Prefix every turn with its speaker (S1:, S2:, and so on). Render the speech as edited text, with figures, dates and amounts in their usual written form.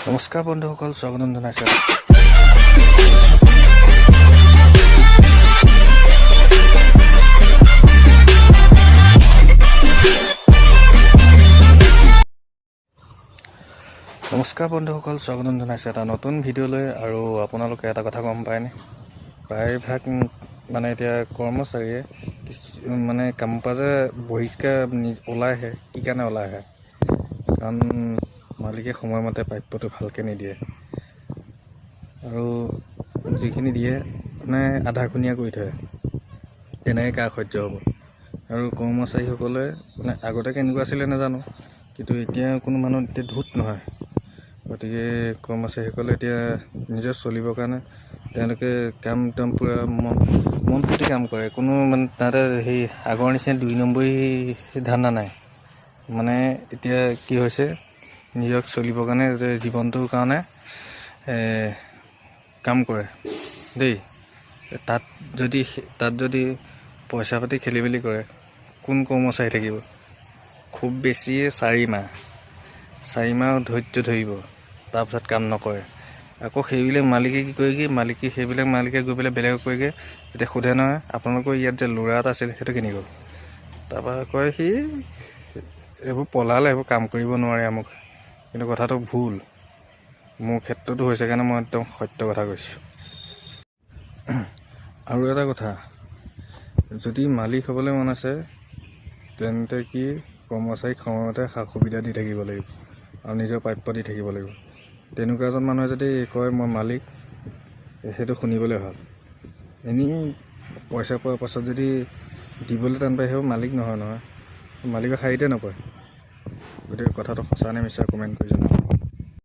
S1: নমস্কাৰ বন্ধুসকল, স্বাগতম জনাইছোঁ। নমস্কাৰ বন্ধুসকল, স্বাগতম জনাইছোঁ এটা নতুন ভিডিঅ'লৈ। আৰু আপোনালোকে এটা কথা গম পায়নে, প্ৰায়ভাগ মানে এতিয়া কৰ্মচাৰীয়ে মানে কামৰ পৰা যে বহিষ্কাৰ ওলাই আহে। কি কাৰণে ওলাই আহে? কাৰণ মালিকে সময়মতে প্ৰাপ্যটো ভালকৈ নিদিয়ে, আৰু যিখিনি দিয়ে মানে আধাখুনীয়া কৰি থয়। তেনেকৈ কাৰ সহ্য হ'ব? আৰু কৰ্মচাৰীসকলে মানে আগতে কেনেকুৱা আছিলে নাজানো, কিন্তু এতিয়া কোনো মানুহ এতিয়া ধূত নহয়। গতিকে কৰ্মচাৰীসকলে এতিয়া নিজৰ চলিবৰ কাৰণে তেওঁলোকে কাম একদম পূৰা মন পুতি কাম কৰে। কোনো মানে তাতে সেই আগৰ নিচিনা 2 নম্বৰী ধান্দা নাই। মানে এতিয়া কি হৈছে, নিজক চলিবৰ কাৰণে জীৱনটোৰ কাৰণে কাম কৰে দেই। তাত যদি পইচা পাতি খেলি মেলি কৰে, কোন কৰ্মচাৰী থাকিব? খুব বেছিয়ে 4 মাহ ধৈৰ্য ধৰিব, তাৰপিছত কাম নকৰে। আকৌ সেইবিলাক মালিকে কি কৰেগৈ, মালিকে গৈ পেলাই বেলেগক কৰেগৈ। এতিয়া সোধে নহয়, আপোনালোকৰ ইয়াত যে ল'ৰা এটা আছিল সেইটো কেনি গ'ল? তাৰপৰা কয় সি এইবোৰ পলালে, এইবোৰ কাম কৰিব নোৱাৰে আমুক। কিন্তু কথাটো ভুল। মোৰ ক্ষেত্ৰতো হৈছে কাৰণে মই একদম সত্য কথা কৈছোঁ। আৰু এটা কথা, যদি মালিক হ'বলৈ মন আছে তেন্তে কি কৰ্মচাৰীক সময়মতে সা সুবিধা দি থাকিব লাগিব আৰু নিজৰ প্ৰাপ্য দি থাকিব লাগিব। তেনেকুৱা এজন মানুহে যদি কয় মই মালিক, সেইটো শুনিবলৈ ভাল। এনেই পইচা পোৱাৰ পাছত যদি দিবলৈ টান পায়, সেইবোৰ মালিক নহয়। মালিকৰ শাৰীতে নপৰে। গতিকে কথাটো সঁচা নে মিছা কমেণ্ট কৰি জনাব।